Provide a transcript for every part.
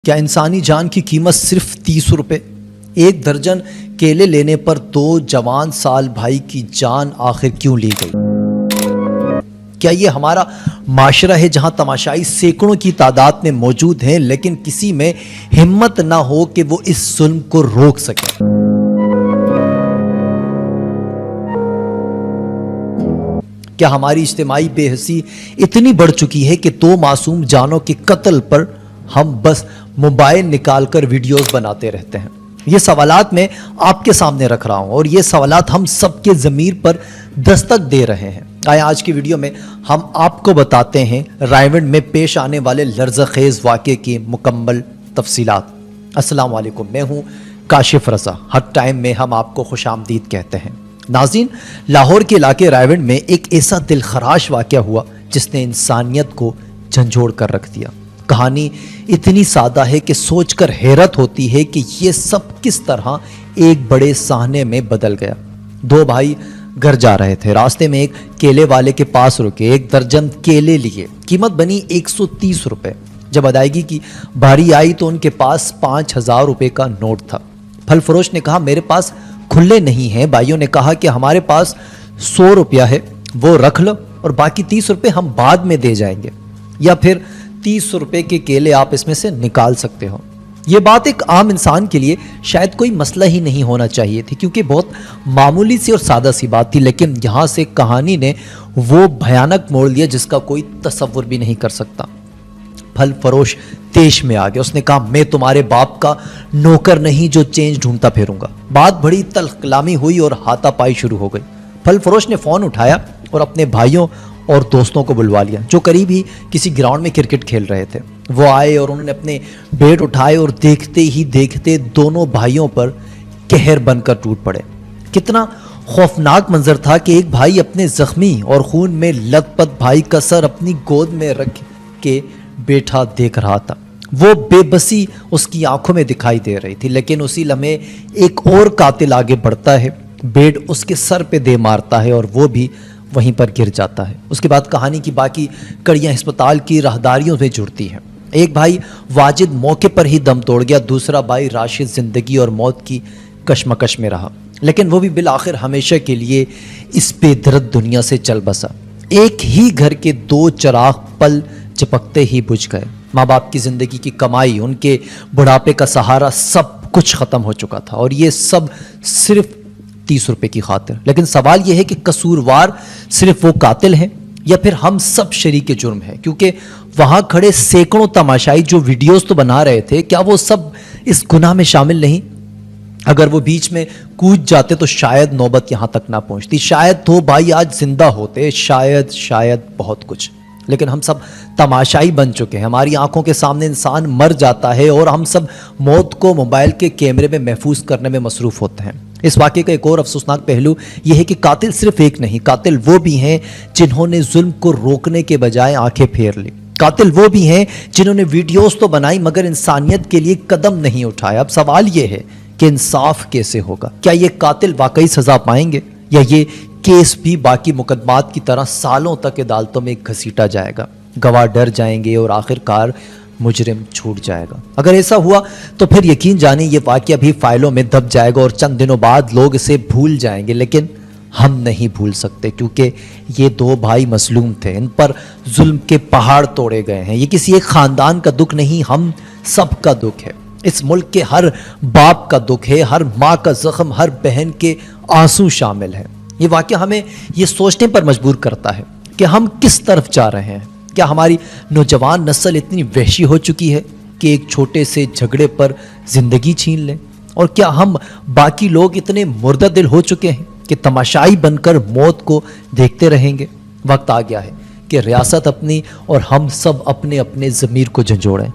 کیا انسانی جان کی قیمت صرف 30 روپے؟ ایک درجن کیلے لینے پر 2 جوان سال بھائی کی جان آخر کیوں لی گئی؟ کیا یہ ہمارا معاشرہ ہے جہاں تماشائی سینکڑوں کی تعداد میں موجود ہیں لیکن کسی میں ہمت نہ ہو کہ وہ اس ظلم کو روک سکے؟ کیا ہماری اجتماعی بے حسی اتنی بڑھ چکی ہے کہ 2 معصوم جانوں کے قتل پر ہم بس موبائل نکال کر ویڈیوز بناتے رہتے ہیں؟ یہ سوالات میں آپ کے سامنے رکھ رہا ہوں اور یہ سوالات ہم سب کے ضمیر پر دستک دے رہے ہیں۔ آج کی ویڈیو میں ہم آپ کو بتاتے ہیں رائے گنج میں پیش آنے والے لرزہ خیز واقعے کی مکمل تفصیلات۔ السلام علیکم، میں ہوں کاشف رضا۔ ہر ٹائم میں ہم آپ کو خوش آمدید کہتے ہیں۔ ناظرین، لاہور کے علاقے رائے گنج میں ایک ایسا دلخراش واقعہ ہوا جس نے انسانیت کو جھنجھوڑ کر رکھ دیا۔ کہانی اتنی سادہ ہے کہ سوچ کر حیرت ہوتی ہے کہ یہ سب کس طرح ایک بڑے صحنے میں بدل گیا۔ 2 بھائی گھر جا رہے تھے، راستے میں ایک کیلے والے کے پاس رکے، 1 درجن کیلے لیے، قیمت بنی 130 روپے۔ جب ادائیگی کی باری آئی تو ان کے پاس 5000 روپے کا نوٹ تھا۔ پھل فروش نے کہا میرے پاس کھلے نہیں ہیں۔ بھائیوں نے کہا کہ ہمارے پاس 100 روپیہ ہے، وہ رکھ لو اور باقی 30 روپے ہم بعد میں دے جائیں گے، یا پھر 30 روپے کے کیلے آپ اس میں سے نکال سکتے ہو۔ یہ بات ایک عام انسان کے لیے شاید کوئی مسئلہ ہی نہیں ہونا چاہیے تھی، کیونکہ بہت معمولی سی اور سادہ سی بات تھی، لیکن یہاں سے کہانی نے وہ بھیانک موڑ لیا جس کا کوئی تصور بھی نہیں کر سکتا۔ پھل فروش تیش میں آ گیا، اس نے کہا میں تمہارے باپ کا نوکر نہیں جو چینج ڈھونڈتا پھروں گا۔ بات بڑی تلخ کلامی ہوئی اور ہاتھا پائی شروع ہو گئی۔ پھل فروش نے فون اٹھایا اور اپنے بھائیوں اور دوستوں کو بلوا لیا جو قریب ہی کسی گراؤنڈ میں کرکٹ کھیل رہے تھے۔ وہ آئے اور انہوں نے اپنے بیٹ اٹھائے اور دیکھتے ہی دیکھتے دونوں بھائیوں پر قہر بن کر ٹوٹ پڑے۔ کتنا خوفناک منظر تھا کہ ایک بھائی اپنے زخمی اور خون میں لت پت بھائی کا سر اپنی گود میں رکھ کے بیٹھا دیکھ رہا تھا۔ وہ بے بسی اس کی آنکھوں میں دکھائی دے رہی تھی، لیکن اسی لمحے ایک اور قاتل آگے بڑھتا ہے، بیٹ اس کے سر پہ دے مارتا ہے اور وہ بھی وہیں پر گر جاتا ہے۔ اس کے بعد کہانی کی باقی کڑیاں ہسپتال کی راہداریوں میں جڑتی ہیں۔ ایک بھائی واجد موقع پر ہی دم توڑ گیا، دوسرا بھائی راشد زندگی اور موت کی کشمکش میں رہا، لیکن وہ بھی بالآخر ہمیشہ کے لیے اس بے درد دنیا سے چل بسا۔ ایک ہی گھر کے 2 چراغ پل چپکتے ہی بجھ گئے۔ ماں باپ کی زندگی کی کمائی، ان کے بڑھاپے کا سہارا، سب کچھ ختم ہو چکا تھا، اور یہ سب صرف 30 روپے کی خاطر۔ لیکن سوال یہ ہے کہ قصوروار صرف وہ قاتل ہیں یا پھر ہم سب شریک جرم ہیں؟ کیونکہ وہاں کھڑے سینکڑوں تماشائی جو ویڈیوز تو بنا رہے تھے، کیا وہ سب اس گناہ میں شامل نہیں؟ اگر وہ بیچ میں کود جاتے تو شاید نوبت یہاں تک نہ پہنچتی، شاید 2 بھائی آج زندہ ہوتے، شاید بہت کچھ۔ لیکن ہم سب تماشائی بن چکے ہیں۔ ہماری آنکھوں کے سامنے انسان مر جاتا ہے اور ہم سب موت کو موبائل کے کیمرے میں محفوظ کرنے میں مصروف ہوتے ہیں۔ اس واقعے کا ایک اور افسوسناک پہلو یہ ہے کہ قاتل صرف ایک نہیں، قاتل وہ بھی ہیں جنہوں نے ظلم کو روکنے کے بجائے آنکھیں پھیر لی۔ قاتل وہ بھی ہیں جنہوں نے ویڈیوز تو بنائی مگر انسانیت کے لیے قدم نہیں اٹھایا۔ اب سوال یہ ہے کہ انصاف کیسے ہوگا؟ کیا یہ قاتل واقعی سزا پائیں گے یا یہ کیس بھی باقی مقدمات کی طرح سالوں تک عدالتوں میں گھسیٹا جائے گا؟ گواہ ڈر جائیں گے اور آخر کار مجرم چھوٹ جائے گا۔ اگر ایسا ہوا تو پھر یقین جانیں یہ واقعہ بھی فائلوں میں دب جائے گا اور چند دنوں بعد لوگ اسے بھول جائیں گے، لیکن ہم نہیں بھول سکتے کیونکہ یہ 2 بھائی مظلوم تھے، ان پر ظلم کے پہاڑ توڑے گئے ہیں۔ یہ کسی ایک خاندان کا دکھ نہیں، ہم سب کا دکھ ہے۔ اس ملک کے ہر باپ کا دکھ ہے، ہر ماں کا زخم، ہر بہن کے آنسو شامل ہے۔ یہ واقعہ ہمیں یہ سوچنے پر مجبور کرتا ہے کہ ہم کس طرف جا رہے ہیں۔ کیا ہماری نوجوان نسل اتنی وحشی ہو چکی ہے کہ ایک چھوٹے سے جھگڑے پر زندگی چھین لیں؟ اور کیا ہم باقی لوگ اتنے مردہ دل ہو چکے ہیں کہ تماشائی بن کر موت کو دیکھتے رہیں گے؟ وقت آ گیا ہے کہ ریاست اپنی اور ہم سب اپنے اپنے ضمیر کو جھنجھوڑیں،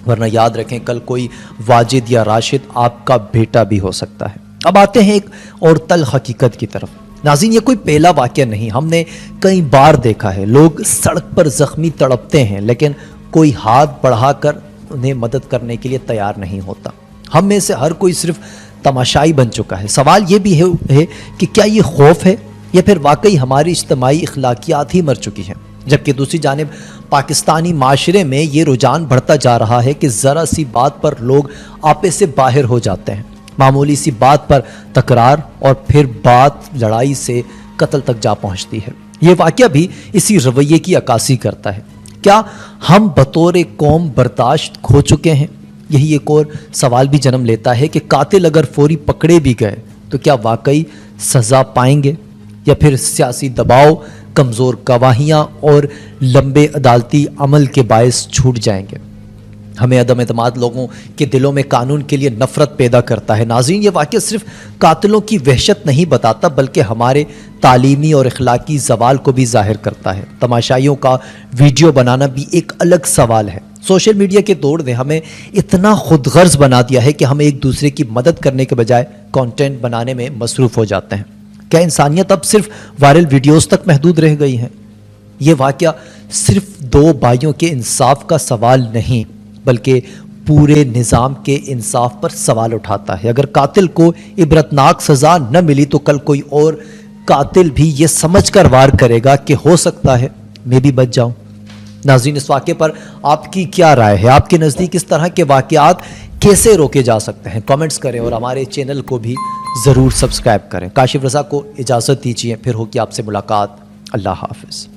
ورنہ یاد رکھیں کل کوئی واجد یا راشد آپ کا بیٹا بھی ہو سکتا ہے۔ اب آتے ہیں ایک اور تلخ حقیقت کی طرف۔ ناظرین، یہ کوئی پہلا واقعہ نہیں، ہم نے کئی بار دیکھا ہے لوگ سڑک پر زخمی تڑپتے ہیں لیکن کوئی ہاتھ بڑھا کر انہیں مدد کرنے کے لیے تیار نہیں ہوتا۔ ہم میں سے ہر کوئی صرف تماشائی بن چکا ہے۔ سوال یہ بھی ہے کہ کیا یہ خوف ہے یا پھر واقعی ہماری اجتماعی اخلاقیات ہی مر چکی ہیں؟ جبکہ دوسری جانب پاکستانی معاشرے میں یہ رجحان بڑھتا جا رہا ہے کہ ذرا سی بات پر لوگ آپے سے باہر ہو جاتے ہیں، معمولی سی بات پر تکرار اور پھر بات لڑائی سے قتل تک جا پہنچتی ہے۔ یہ واقعہ بھی اسی رویے کی عکاسی کرتا ہے۔ کیا ہم بطور قوم برداشت کھو چکے ہیں؟ یہی ایک اور سوال بھی جنم لیتا ہے کہ قاتل اگر فوری پکڑے بھی گئے تو کیا واقعی سزا پائیں گے، یا پھر سیاسی دباؤ، کمزور گواہیاں اور لمبے عدالتی عمل کے باعث چھوٹ جائیں گے؟ ہمیں عدم اعتماد لوگوں کے دلوں میں قانون کے لیے نفرت پیدا کرتا ہے۔ ناظرین، یہ واقعہ صرف قاتلوں کی وحشت نہیں بتاتا بلکہ ہمارے تعلیمی اور اخلاقی زوال کو بھی ظاہر کرتا ہے۔ تماشائیوں کا ویڈیو بنانا بھی ایک الگ سوال ہے۔ سوشل میڈیا کے دور نے ہمیں اتنا خود غرض بنا دیا ہے کہ ہم ایک دوسرے کی مدد کرنے کے بجائے کانٹینٹ بنانے میں مصروف ہو جاتے ہیں۔ کیا انسانیت اب صرف وائرل ویڈیوز تک محدود رہ گئی ہے؟ یہ واقعہ صرف دو بھائیوں کے انصاف کا سوال نہیں بلکہ پورے نظام کے انصاف پر سوال اٹھاتا ہے۔ اگر قاتل کو عبرتناک سزا نہ ملی تو کل کوئی اور قاتل بھی یہ سمجھ کر وار کرے گا کہ ہو سکتا ہے میں بھی بچ جاؤں۔ ناظرین، اس واقعے پر آپ کی کیا رائے ہے؟ آپ کے نزدیک اس طرح کے واقعات کیسے روکے جا سکتے ہیں؟ کامنٹس کریں اور ہمارے چینل کو بھی ضرور سبسکرائب کریں۔ کاشف رضا کو اجازت دیجیے، پھر ہوگی آپ سے ملاقات۔ اللہ حافظ۔